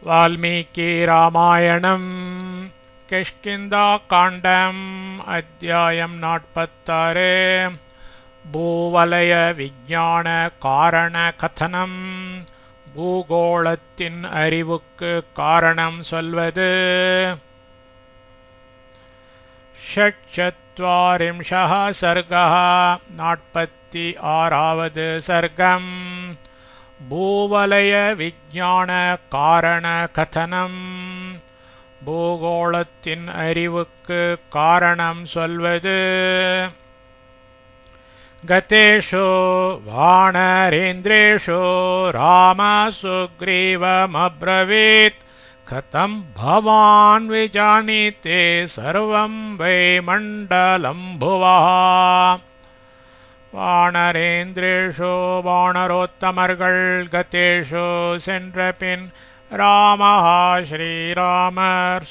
वाल्मीकि रामायणम् किष्किन्धाकाण्डम् अध्यायम् 46 பூவலய விஞ்ஞான காரண கதனம் பூகோளத்தின் அறிவுக்கு காரணம் சொல்வது. षट्चत्वारिंशः सर्गः 46வது सर्गम् பூவலய விஞ்ஞான காரண கதனம் பூகோளத்தின் அறிவுக்கு காரணம் சொல்வது. गतेषु वानरेन्द्रेषु राम सुग्रीवमब्रवीत् कथं भवान् विजानीते सर्वं वै मण्डलं भुवः. வானரேந்திரேஷோ வானரோத்தமர்கள் கதேஷோ சென்றபின் ராமஹா ஸ்ரீராமர்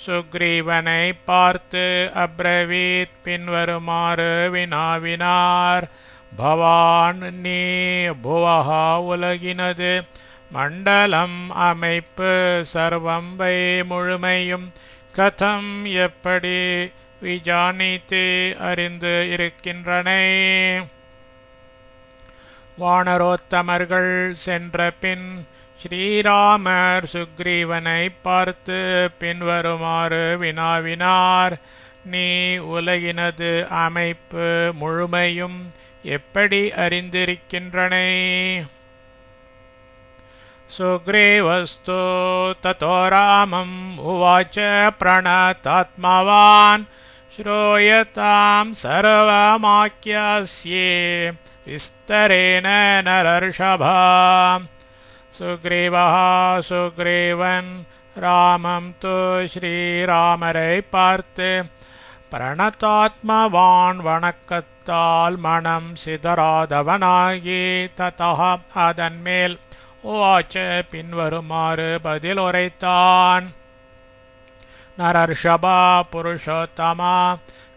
சுக்ரீவனை பார்த்து அப்ரவீத் பின்வருமாறு வினாவினார். பவான் நீ புவஹா உலகினது மண்டலம் அமைப்பு சர்வம் வை முழுமையும் கதம் எப்படி விஜானித்து அறிந்து இருக்கின்றனை. வானரோத்தமர்கள் சென்ற பின் ஸ்ரீராமர் சுக்ரீவனை பார்த்து பின்வருமாறு வினாவினார். நீ உலகினது அமைப்பு முழுமையும் எப்படி அறிந்திருக்கின்றனை. சுக்ரீவஸ்து ததோ ராமம் உவாச்ச பிரணதாத்மவான் ஸ்ரூயதாம் சர்வமாக்யாஸ்யே விஸ்தரேன நரர்ஷபா. சுக்ரீவன் ராமம் து ஸ்ரீராமரை பார்த்து பிரணதாத்மவான் வணக்கத்தால் மனம் சிதறாதவனாகி ததா அதன்மேல் உவாச்ச பின்வருமாறு பதில் உரைத்தான். நரர்ஷபா புருஷோத்தமா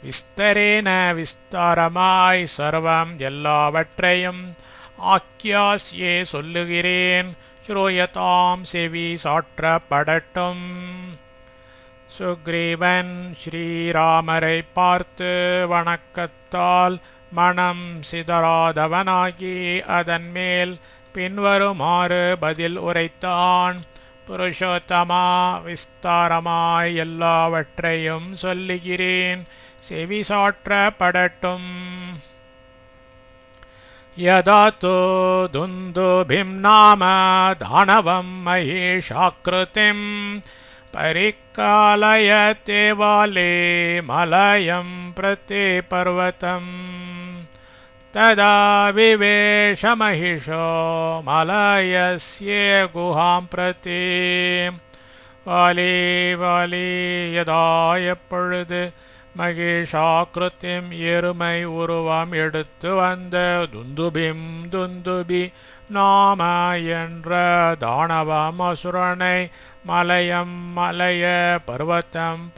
விஸ்தரேன விஸ்தாரமாய் சர்வம் எல்லாவற்றையும் ஆக்யாஸ்யே சொல்லுகிறேன். ஸ்ரூயதாம் செவி சாற்றப்படட்டும். சுக்ரீவன் ஸ்ரீராமரை பார்த்து வணக்கத்தால் மனம் சிதறாதவனாகி அதன்மேல் பின்வருமாறு பதில் உரைத்தான். புருஷோத்தமா விஸ்தாரமாய் எல்லாவற்றையும் சொல்லுகிறேன், செவி சாற்றப்படட்டும். யதா தோ துந்துபிம் நாம தானவம் மஹேஷாக்ருதிம் பரிக்காலயதே வாலே மலயம் பிரதி பர்வதம் ததா விவேஷ மஹிஷோ மலயஸ்ய குஹாம் பிரதி. வாலி யதா எப்பொழுது மகேஷாக்ருத்திம் எருமை உருவம் எடுத்து வந்த துந்துபி நாம என்ற தானவம் அசுரனை மலைய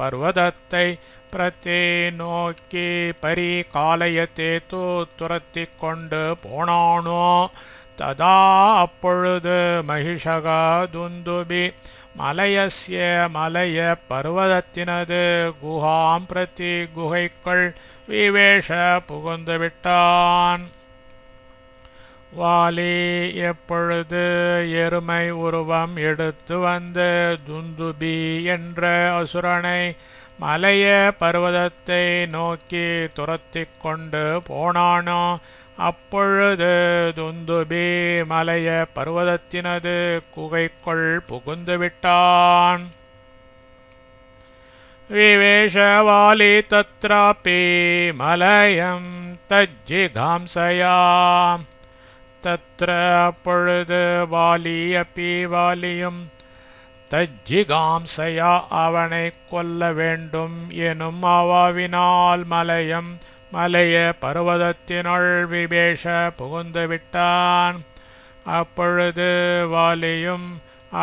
பர்வதத்தை பிரத்தே நோக்கி பரிகாலயத்தே துரத்தி கொண்டு போனானோ. ததா அப்பொழுது மகிஷகா துந்துபி மலையஸ்ய மலைய பர்வதத்தினது குஹாம் பிரதி குகைக்குள் விவேஷ புகுந்து விட்டான். வாலி எப்பொழுது எருமை உருவம் எடுத்து வந்து துந்துபி என்ற அசுரனை மலைய பர்வதத்தை நோக்கி துரத்தி கொண்டு போனானோ. அப்பொழுது துந்துபி மலைய பர்வதத்தினது குகைக்குள் புகுந்து விட்டான். விவேஷவாலி தத்ராபி மலயம் தஜ்ஜிகாம்சயா. தத்ர அப்பொழுது வாலியும் தஜ்ஜிகாம்சயா அவனை கொல்ல வேண்டும் எனும் அவாவினால் மலைய பர்வதத்தினுள் விவேஷ புகுந்து விட்டான். அப்பொழுது வாலியும்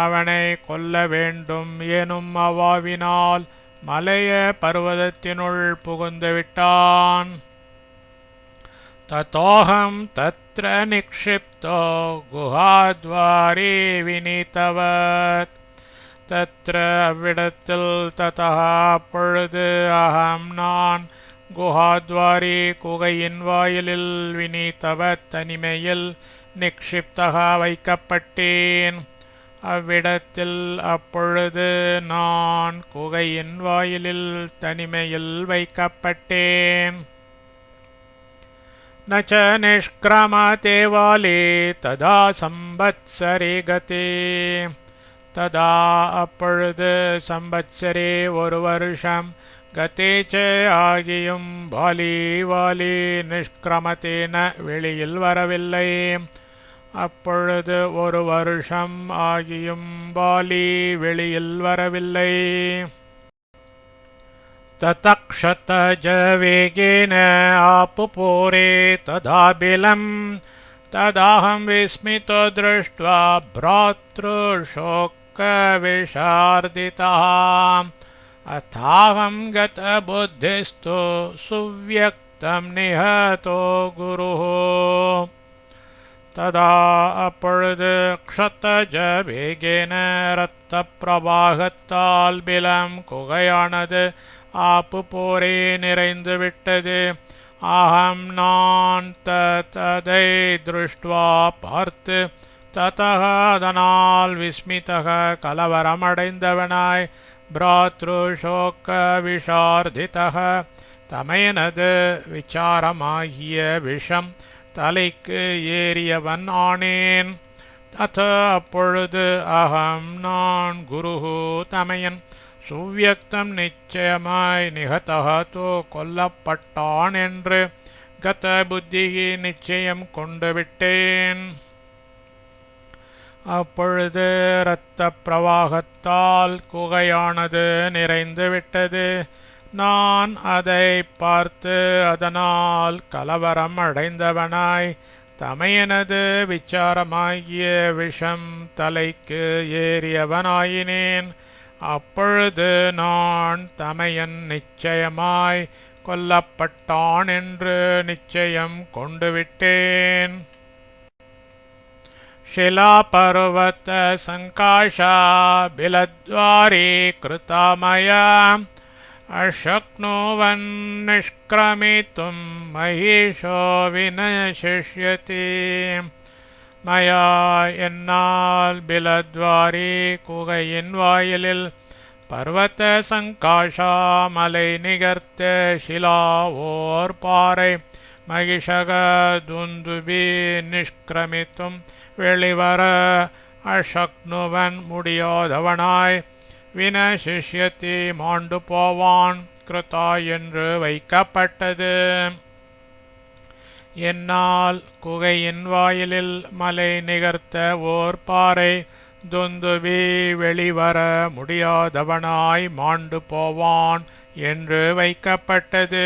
அவனை கொல்ல வேண்டும் எனும் அவாவினால் மலைய பர்வதத்தினுள் புகுந்து விட்டான். ततोऽहं तत्र निक्षिप्तो गुहाद्वारे विनीतवत् तत्र अவ்விடத்தில் ततः அப்பொழுது அகம் நான் குஹாத்வாரி குகையின் வாயிலில் வினீதவத் தனிமையில் நிக்ஷிப்தக வைக்கப்பட்டேன் அவ்விடத்தில் அப்பொழுது நான் குகையின் வாயிலில் தனிமையில் வைக்கப்பட்டேன் न च निष्क्रमते वाले तदा संवत्सरे गते तदा அப்பொழுது संवत्सरे ஒரு வருஷம் கதே ச ஆகியும் வாலி நிஷ்கிரமத்தேன வெளியில் வரவில்லை அப்பொழுது ஒரு வருஷம் ஆகியும் வாலி வெளியில் வரவில்லை ततक्षतज वेगेन आपुपोरे तदाबिलं तदाहं विस्मितो दृष्ट्वा भ्रातृशोकविशार्दितः अथाहं गतबुद्धिस्तु सुव्यक्तं निहतो गुरुः तदा அப்பொழுது க்ஷதஜ வேகேன இரத்த பிரவாகத்தால் பிலம் குகையானது ஆப்பு போரே நிறைந்து விட்டது அகம் நான் ததை திருஷ்டுவா பார்த்து ததக அதனால் விஸ்மிதக கலவரமடைந்தவனாய் பிராத்ருஷோக விஷார்திதக தமையனது விசாரமாகிய விஷம் தலைக்கு ஏறியவன் ஆனேன் தத அப்பொழுது அகம் நான் குருஹு தமையன் சுவ்யக்தம் நிச்சயமாய் நிகதகதோ கொல்லப்பட்டான் என்று கத புத்தியை நிச்சயம் கொண்டு விட்டேன் அப்பொழுது இரத்த பிரவாகத்தால் குகையானது நிறைந்து விட்டது நான் அதை பார்த்து அதனால் கலவரம் அடைந்தவனாய் தமையனது விசாரமாகிய விஷம் தலைக்கு ஏறியவனாயினேன் அப்பொழுது நான் தமையன் நிச்சயமாய் கொல்லப்பட்டான் என்று நிச்சயம் கொண்டு விட்டேன் शिलापर्वत संकाशा बिलद्वारे कृता मया अशक्नुवन्निष्क्रमितुं महेशो विनशिष्यति मया என்னால் பிலத்வாரி குகையின் வாயிலில் பர்வத சங்காஷா மலை நிகர்த்த ஷிலா ஓர் பாறை மகிஷக துந்துபி நிஷ்கிரமித்தும் வெளிவர அசக்னுவன் முடியாதவனாய் வினசிஷ்யத்தி மாண்டு போவான் கிருதா என்று வைக்கப்பட்டது என்னால் குகையின் வாயிலில் மலை நிகர்த்த ஓர் பாறை துந்துபி வெளிவர முடியாதவனாய் மாண்டு போவான் என்று வைக்கப்பட்டது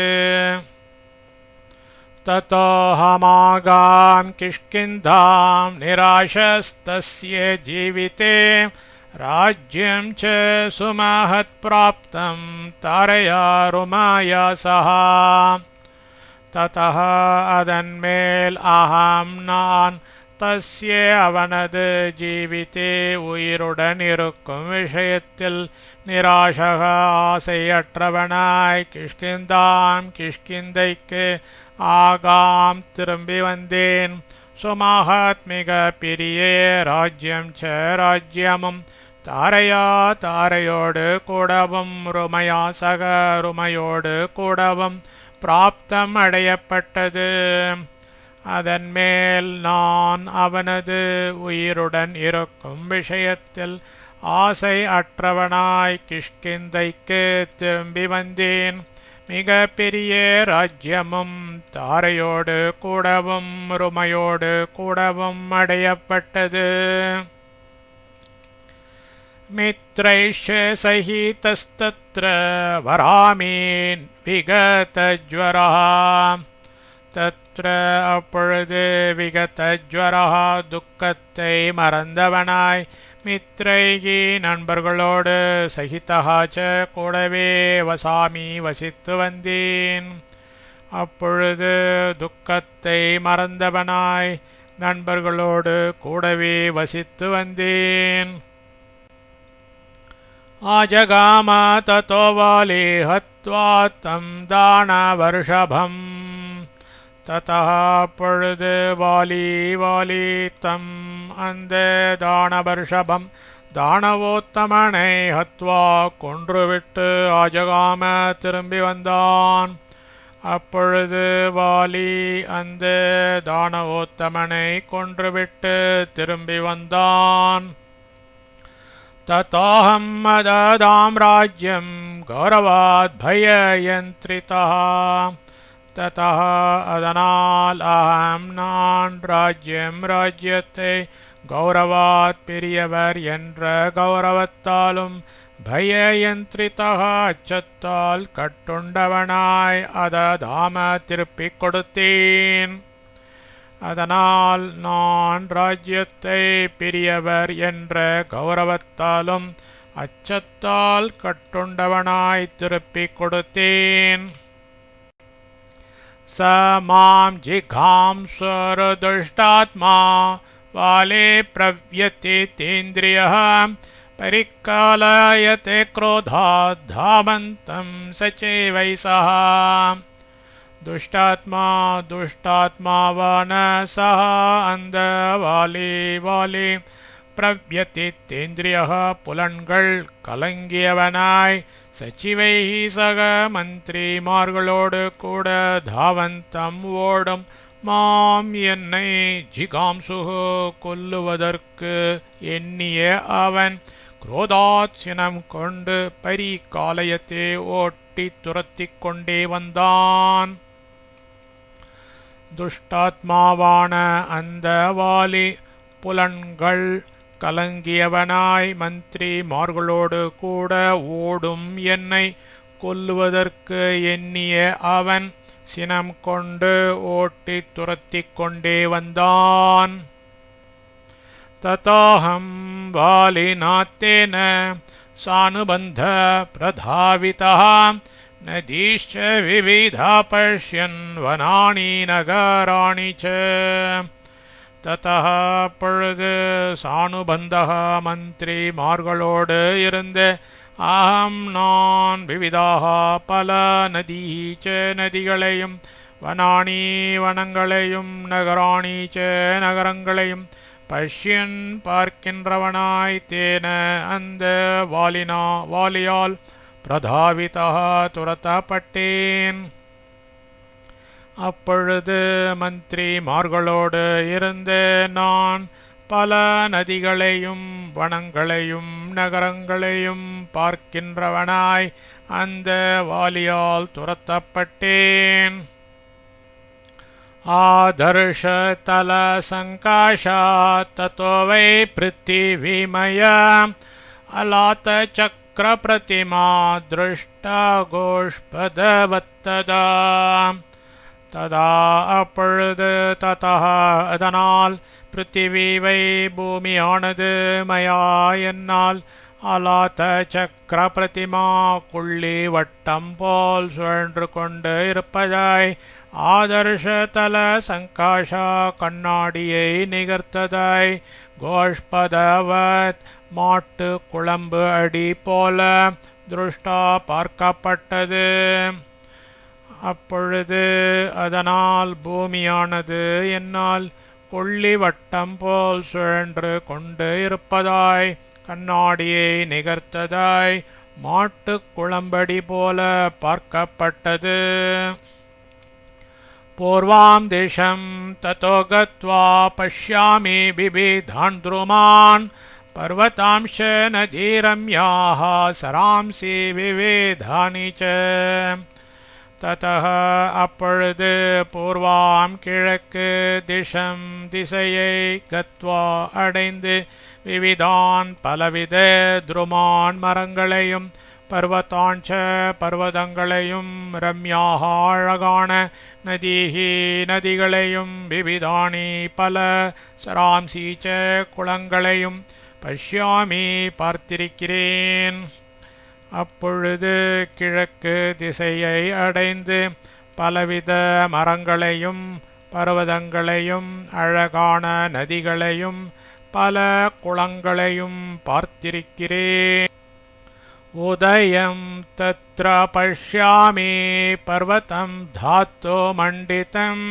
ततोऽहमागां किष्किन्धां निराशस्तस्य जीविते राज्यं च सुमहत्प्राप्तं तारयारुमया सह ततः அதன்மேல் அகம் நான் தஸ்ய அவனது ஜீவித்தே உயிருடன் இருக்கும் விஷயத்தில் நிராசக ஆசையற்றவனாய் கிஷ்கிந்தாம் கிஷ்கிந்தைக்கு ஆகாம் திரும்பி வந்தேன் சுமஹாத்மிக பிரியே ராஜ்யம் ச ராஜ்யமும் தாரையா தாரையோடு கூடவும் ருமையா சக ருமையோடு கூடவும் பிராப்தம் அடையப்பட்டது அதன்மேல் நான் அவனது உயிருடன் இருக்கும் விஷயத்தில் ஆசை அற்றவனாய் கிஷ்கிந்தைக்கு திரும்பி வந்தேன் மிக பெரிய ராஜ்யமும் தாரையோடு கூடவும் ருமையோடு கூடவும் அடையப்பட்டது மித்ரைஷ சகிதஸ்தத்ர வராமீன் விகதஜ்வரா தத்ர அப்பொழுது விகதஜ்வரா துக்கத்தை மறந்தவனாய் மித்ரைகி நண்பர்களோடு சகிதஹாச்ச கூடவே வசாமி வசித்து வந்தேன் அப்பொழுது துக்கத்தை மறந்தவனாய் நண்பர்களோடு கூடவே வசித்து வந்தேன். ஆஜகாம ததோ வாலி ஹத்வா தம் தானவர்ஷபம். ததः அப்பொழுது வாலி தம் அந்த தானவர்ஷபம் தானவோத்தமனை ஹத்வா கொன்றுவிட்டு ஆஜகாம திரும்பி வந்தான். அப்பொழுது வாலி அந்த தானவோத்தமனை கொன்றுவிட்டு திரும்பி வந்தான். ததாஹம் மததாம் ராஜ்யம் கௌரவாத் பயயந்திரிதः. ததः அதனால் அகம் நான் ராஜ்யத்தை கௌரவாத் பெரியவர் என்ற கௌரவத்தாலும் பயயந்திரிதः அச்சத்தால் கட்டுண்டவனாய் அததாம திருப்பிக் கொடுத்தேன். அதனால் நான் ராஜ்யத்தை பெரியவர் என்ற கௌரவத்தாலும் அச்சத்தால் கட்டுண்டவனாய் திருப்பிக் கொடுத்தேன். ச மாம் ஜிகாம்சுர்துஷ்டாத்மா வாலே பிரவ்யதேந்திரியः பரிக்காலயதே क्रोधात् धावन्तं सचैवैसः. दुष्टात्मा सह அந்த வாலி பிரவ்யதேந்திரியः புலன்கள் கலங்கியவனாய் சச்சிவைஹி சக மந்திரிமார்களோடு கூட தாவந்தம் ஓடும் மாம் என்னை ஜிகாம்சுஹு கொல்லுவதற்கு எண்ணிய அவன் குரோதாத் சினம் கொண்டு பரிகாலயத்தை ஓட்டி துரத்திக் கொண்டே வந்தான். துஷ்டாத்மாவான அந்த வாலி புலன்கள் கலங்கியவனாய் மந்திரிமார்களோடு கூட ஓடும் என்னை கொல்லுவதற்கு எண்ணிய அவன் சினம் கொண்டு ஓட்டி துரத்திக் கொண்டே வந்தான். ததாஹம் வாலிநாத்தேன சானுபந்த பிரதாவிதः நதீஷ்ச விவிதா பஷ்யன் வனானி நகராணி ச. ததः அப்பொழுது சானுபந்தः மந்திரிமார்களோடு இருந்து அகம் நான் விவிதாக பல நதீச்ச நதிகளையும் வனானி வனங்களையும் நகராணி ச நகரங்களையும் பஷ்யன் பார்க்கின்றவனாய் தேன அந்த வாலியால் பிரதாவிதா துரத்தப்பட்டேன். அப்பொழுது மந்திரிமார்களோடு இருந்து நான் பல நதிகளையும் வனங்களையும் நகரங்களையும் பார்க்கின்றவனாய் அந்த வாலியால் துரத்தப்பட்டேன். ஆதர்ஷ தல சங்காஷா ததோ வை பிருத்திவிமய அலாத சக்ர பிரதிமா திருஷ்டா கோஷ்பதவத்ததா. ததா அப்பொழுது ததः அதனால் பிருத்திவி பூமியானது மயா என்னால் அலாத சக்கர பிரதிமா கொள்ளி வட்டம் போல் சுழன்று கொண்டு இருப்பதாய் ஆதர்ஷ தல சங்காஷா கண்ணாடியை நிகர்த்ததாய் கோஷ்பதவத் மாட்டு குழம்பு அடி போல திருஷ்டா பார்க்கப்பட்டது. அப்பொழுது அதனால் பூமியானது என்னால் கொள்ளி வட்டம் போல் சுழன்று கொண்டு இருப்பதாய் கண்ணாடியை நிகர்த்ததாய் மாட்டு குழம்படி போல பார்க்கப்பட்டது. பூர்வாம் திசம் ததோ கத்வா பஷ்யாமி பிபிதான் த்ருமான் பர்வதாம்ச நதீரம்யாஹ சராம்சி விவேதானி ச. ததः அப்பொழுது பூர்வாம் கிழக்கு திசம் திசையை கத்வா அடைந்து விவிதான் பலவித துருமான் மரங்களையும் பர்வதாஞ்ச பர்வதங்களையும் ரம்யாக அழகான நதீஹி நதிகளையும் விவிதானி பல சராம்சீச்ச குளங்களையும் பஷ்யாமி பார்த்திருக்கிறேன். அப்பொழுது கிழக்கு திசையை அடைந்து பலவித மரங்களையும் பர்வதங்களையும் அழகான நதிகளையும் பல குளங்களையும் பார்த்திருக்கிறேன். உதயம் தத்ர பஷ்யாமி பர்வதம் தாத்து மண்டிதம்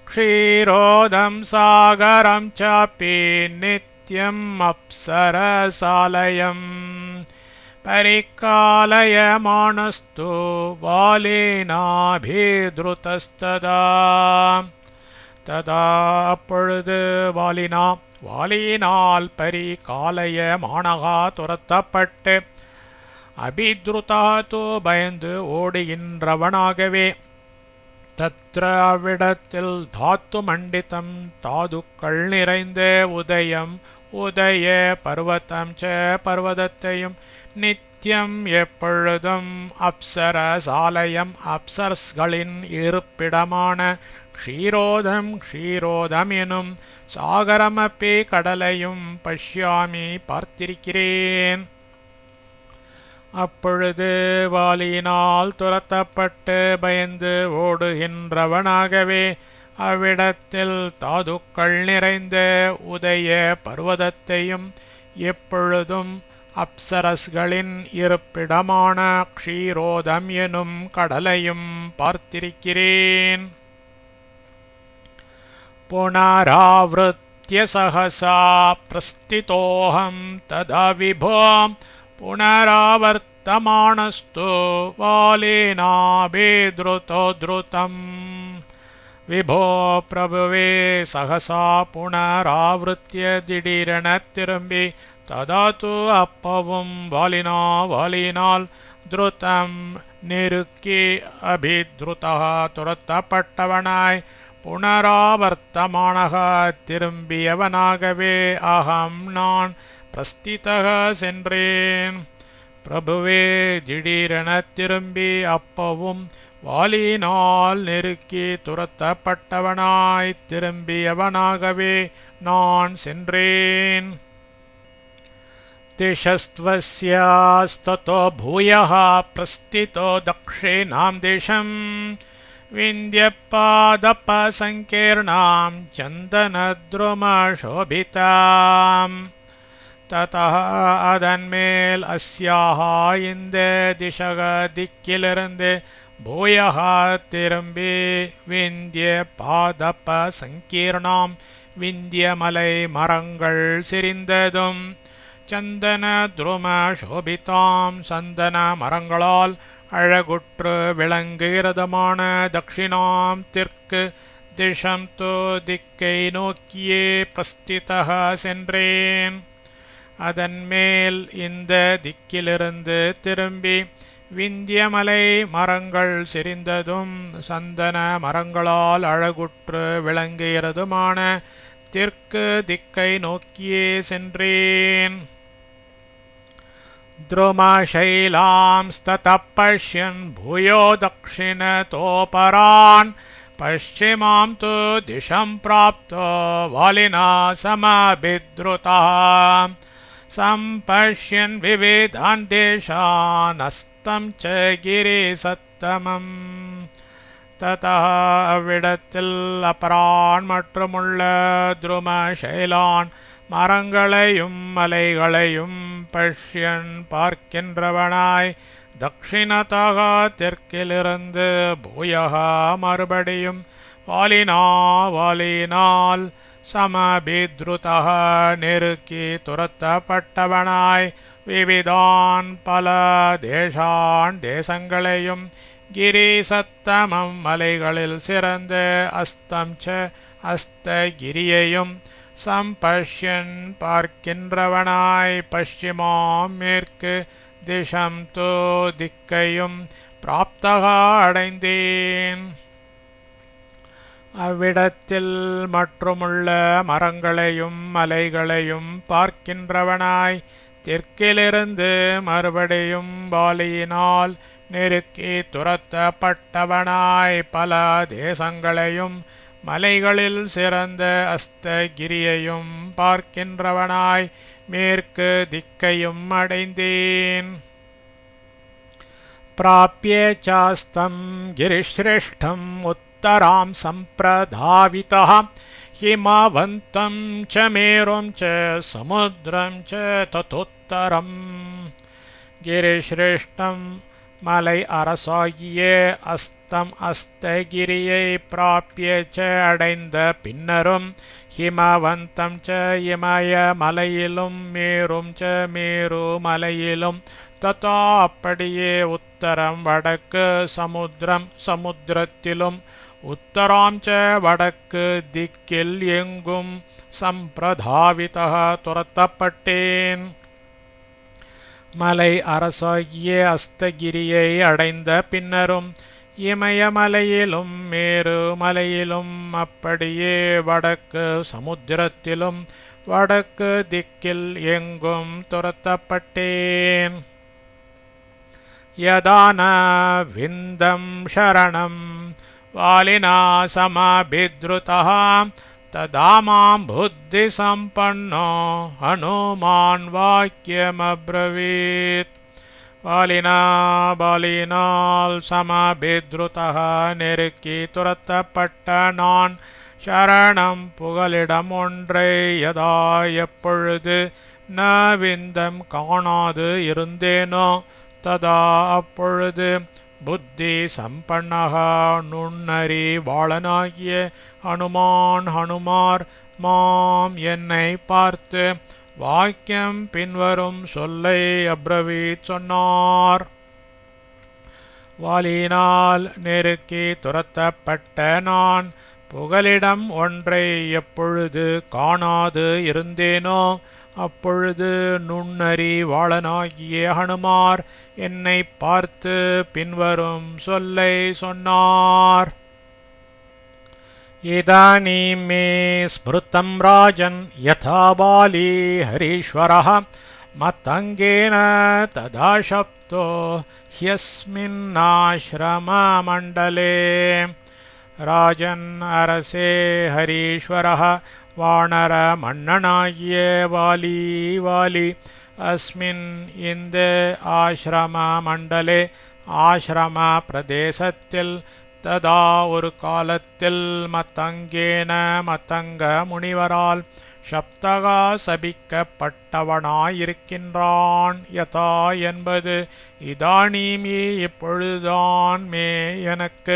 க்ஷீரோதம் சாகரம் சாப்பி நித்யம் அப்சரசாலயம் பரிகாலயமானஸ்து வாலினாபித்ருதஸ்ததா. ததா அப்பொழுது வாலினால் பரிகாலயமானகா துரத்தப்பட்டு அபித்ருதா தோ பயந்து ஓடுகின்றவனாகவே தத்ர அவ்விடத்தில் தாத்து மண்டிதம் தாதுக்கள் நிறைந்த உதயம் உதய பர்வதம் ச பர்வதத்தையும் நித்தியம் எப்பொழுதும் அப்சரசாலயம் அப்சரஸ்களின் இருப்பிடமான க்ஷீரோதம் எனும் சாகரமப்பே கடலையும் பஷ்யாமி பார்த்திருக்கிறேன். அப்பொழுது வாலியினால் துரத்தப்பட்டு பயந்து ஓடுகின்றவனாகவே அவ்விடத்தில் தாதுக்கள் நிறைந்த உதய பர்வதத்தையும் எப்பொழுதும் அப்சரஸ்களின் இருப்பிடமான க்ஷீரோதம் எனும் கடலையும் பார்த்திருக்கிறேன். புனராவ்ருத்ய சஹசா பிரஸ்திதோஹம் ததா விபோ புனராவர்த்தமானஸ்து வாலினாபித்ருதோத்ருதம். விபோ பிரபுவே சகசா புனராவருத்திய திடீரென திரும்பி ததாத்து அப்பவும் வாலினால் துருதம் நெருக்கி அபித்ருதா துரத்தப்பட்டவனாய் புனராவர்த்தமானக திரும்பியவனாகவே அகம் நான் பிரஸ்திதக சென்றேன். பிரபுவே திடீரென திரும்பி அப்பவும் வாலினால் நெருக்கி துரத்தப்பட்டவனாய் திரும்பியவனாகவே நான் சென்றேன். திஷஸ்த்வஸ்யாஸ்ததோ பூயः பிரஸ்திதோ தக்ஷிணாம் திஷம் விந்த்யபாதபசங்கீர்ணாம் சந்தனத்ருமசோபிதாம். ததः அதன்மேல் அஸ்யாக இந்த திசக திக்கிலிருந்து பூயः திரும்பி விந்திய பாதப சங்கீர்ணாம் விந்தியமலை மரங்கள் செறிந்ததும் சந்தன துரும சோபிதாம் சந்தன மரங்களால் அழகுற்று விளங்குகிறதுமான தக்ஷிணாம் தெற்கு திஷம் தோ திக்கை நோக்கியே பிரஸ்திதக சென்றேன். அதன்மேல் இந்த திக்கிலிருந்து திரும்பி விந்தியமலை மரங்கள் செறிந்ததும் சந்தன மரங்களால் அழகுற்று விளங்குகிறதுமான தெற்கு திக்கை நோக்கியே சென்றேன். द्रुमशैलांस्ततः पश्यन् भूयो दक्षिणतोपरान् पश्चिमां तु दिशं प्राप्तो वालिना समभिद्रुतः सम्पश्यन् विविधान् देशान् अस्तं च गिरिसत्तमम्. ததः அவ்விடத்தில் அபரான் மற்றுமுள்ள துருமசைலான் மரங்களையும் மலைகளையும் பஷ்யன் பார்க்கின்றவனாய் தக்ஷிணதக தெற்கிலிருந்து பூயக மறுபடியும் வாலினால் சமபித்ருதக நெருக்கி துரத்தப்பட்டவனாய் விவிதான் பல தேசங்களையும் கிரிசத்தமம் மலைகளில் சிறந்த அஸ்தம் ச அஸ்தகிரியையும் சம்பஷ்யன் பார்க்கின்றவனாய் பஷ்சிமாம் மேற்கு திசம் தோ திக்கையும் பிராப்தகா அடைந்தேன். அவ்விடத்தில் மற்றுமுள்ள மரங்களையும் மலைகளையும் பார்க்கின்றவனாய் தெற்கிலிருந்து மறுபடியும் வாலியினால் நெருக்கி துரத்தப்பட்டவனாய் பல தேசங்களையும் மலைகளில் சிறந்த அஸ்தகிரியையும் பார்க்கின்றவனாய் மேற்கு திக்கையும் அடைந்தேன். प्राप्ये चास्तं गिरिश्रेष्ठम् उत्तरां सम्प्रधावितः हिमवन्तं च मेरुं च समुद्रं च ततोत्तरम् गिरिश्रेष्ठं மலை அரசாகிய அஸ்தம் அஸ்தகிரியை பிராப்பிய ச அடைந்த பின்னரும் ஹிமவந்தம் ச இமய மலையிலும் மேரும் ச மேரு மலையிலும் ததா அப்படியே உத்தரம் வடக்கு சமுத்திரம் சமுத்திரத்திலும் உத்தராம் ச வடக்கு திக்கில் எங்கும் சம்பிரதாவிதா துரத்தப்பட்டேன். மலை அரசாகிய அஸ்தகிரியை அடைந்த பின்னரும் இமயமலையிலும் மேரு மலையிலும் அப்படியே வடக்கு சமுத்திரத்திலும் வடக்கு திக்கில் எங்கும் துரத்தப்பட்டேன். யதான விந்தம் சரணம் வாலினா சமபித்ருதா तदा मां बुद्धिसम्पन्नो हनुमान् वाक्यमब्रवीत्. बालिनाल् समभिद्रुतः நெருக்கி துரத்தப்பட்ட நான் சரணம் புகலிடம் ஒன்றை யதா எப்பொழுது ந விந்தம் காணாது இருந்தேனோ ததா அப்பொழுது புத்தி சம்பன்னக நுண்ணறி வாளனாகிய ஹனுமார் மாம் என்னை பார்த்து வாக்கியம் பின்வரும் சொல்லை அப்ரவீத் சொன்னார். வாலினால் நெருக்கி துரத்தப்பட்ட நான் புகலிடம் ஒன்றை எப்பொழுது காணாது இருந்தேனோ அப்பொழுது நுண்ணறி வாளனாகிய ஹனுமார் என்னை பார்த்து பின்வரும் சொல்லை சொன்னார். இதானீம் மே ஸ்மிருதம் ராஜன் யதா பாலி ஹரீஸ்வரः மத்தங்கேன ததா சப்தோ ஹ்யஸ்மின்னாஶ்ரமமண்டலே. ராஜன் அரசே ஹரீஸ்வரः வானர மன்னனாகிய வாலி அஸ்மின் இந்த ஆசிரம மண்டலே ஆசிரம பிரதேசத்தில் ததா ஒரு காலத்தில் மத்தங்கேன மத்தங்க முனிவரால் சப்தகா சபிக்கப்பட்டவனாயிருக்கின்றான். யதா என்பது இதானீமி இப்பொழுதுதான் மே எனக்கு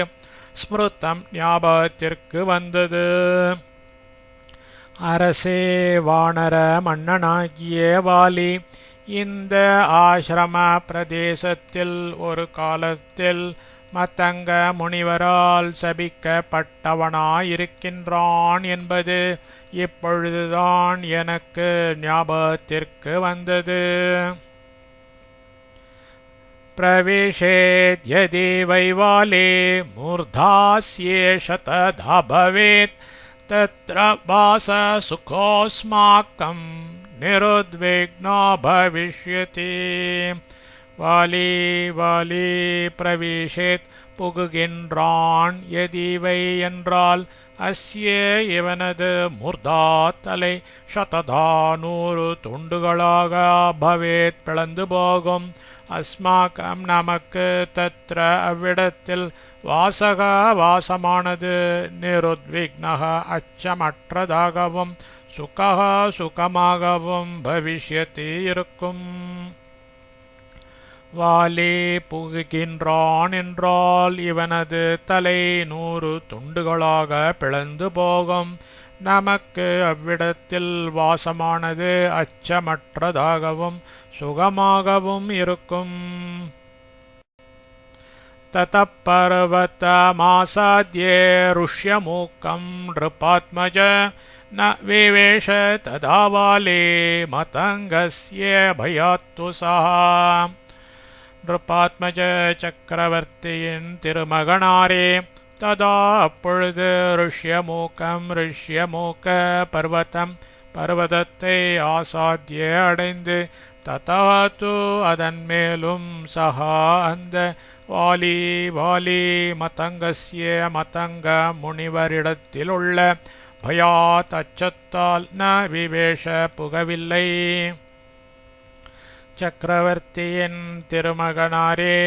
ஸ்மிருதம் ஞாபகத்திற்கு வந்தது. அரசே வானர மன்னனாகிய வாலி இந்த ஆசிரம பிரதேசத்தில் ஒரு காலத்தில் மத்தங்க முனிவரால் சபிக்கப்பட்டவனாயிருக்கின்றான் என்பது இப்பொழுதுதான் எனக்கு ஞாபகத்திற்கு வந்தது. பிரவிஷேத்யதி வைவாலே மூர்தாஸ்யேஷ ததா பவேத் तत्र वास सुखोऽस्माकं निरुद्विग्नो भविष्यति. வாலி பிரவிஷேத் புகுகின்றான். எதிவை என்றால் அஸ்ய இவனது மூர்தா தலை சததா 100 துண்டுகளாக பவேத் பிளந்து போகும். அஸ்மாக்கம் நமக்கு தத்ர அவ்விடத்தில் வாசக வாசமானது நிருத்விக்னக அச்சமற்றதாகவும் சுகக சுகமாகவும் பவிஷ்யத்தி இருக்கும். வாலி புகுகின்றான் என்றால் இவனது தலை 100 துண்டுகளாக பிளந்து போகும். நமக்கு அவ்விடத்தில் வாசமானது அச்சமற்றதாகவும் சுகமாகவும் இருக்கும். ततः पर्वतमासाद्य ऋष्यमूकं नृपात्मज न विवेश तदा वाले मतंगस्य भयात्तु सः. नृपात्मज சக்கரவர்த்தியின் திருமகனாரே ததா அப்பொழுது ऋष्यमूக பர்வதத்தை ஆசாத்திய அடைந்து ததாத்து அதன் மேலும் சஹா அந்த வாலி மதங்கஸ்ய மதங்க முனிவரிடத்திலுள்ள பயாத் அச்சத்தால் ந விவேஷ புகவில்லை. சக்கரவர்த்தியின் திருமகனாரே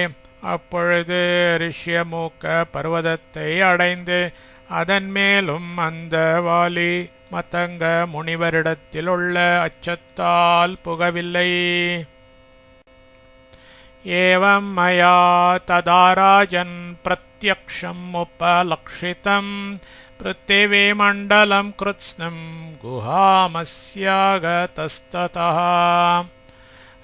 அப்பொழுது ரிஷ்யமூக்க பர்வதத்தை அடைந்து அதன் மேலும் அந்த வாலி மதங்க முனிவரிடத்திலுள்ள அச்சத்தால் புகவில்லை. एवं मया तदा राजन् प्रत्यक्षम् उपलक्षितं पृथिवीमण्डलं कृत्स्नं गुहामस्यागतस्ततः.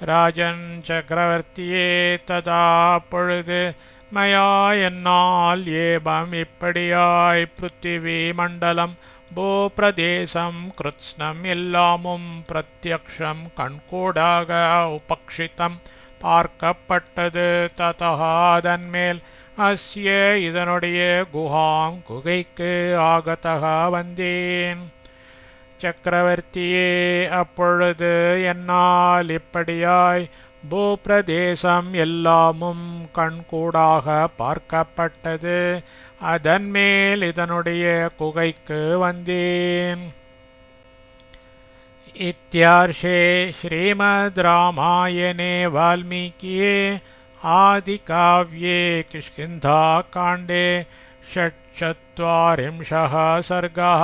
ராஜன் சக்கரவர்த்தியே, ததா பொழுது மயா என்னால் ஏபம் இப்படியாய் பிருத்திவி மண்டலம் பூபிரதேசம் கிருத்ஸ்னம் எல்லாமும் பிரத்யக்ஷம் கண்கூடாக உபக்ஷிதம் பார்க்கப்பட்டது. ததா அதன்மேல் அஸ்ய இதனுடைய குஹாம் குகைக்கு ஆகதக வந்தேன். சக்கரவர்த்தியே, அப்பொழுது என்னால் இப்படியாய் பூபிரதேசம் எல்லாமும் கண்கூடாக பார்க்கப்பட்டது. அதன்மேல் இதனுடைய குகைக்கு வந்தேன். इत्यार्षे श्रीमद् रामायणे वाल्मीकिये आदिकाव्ये किष्किन्धाकाण्डे 46 सर्गः।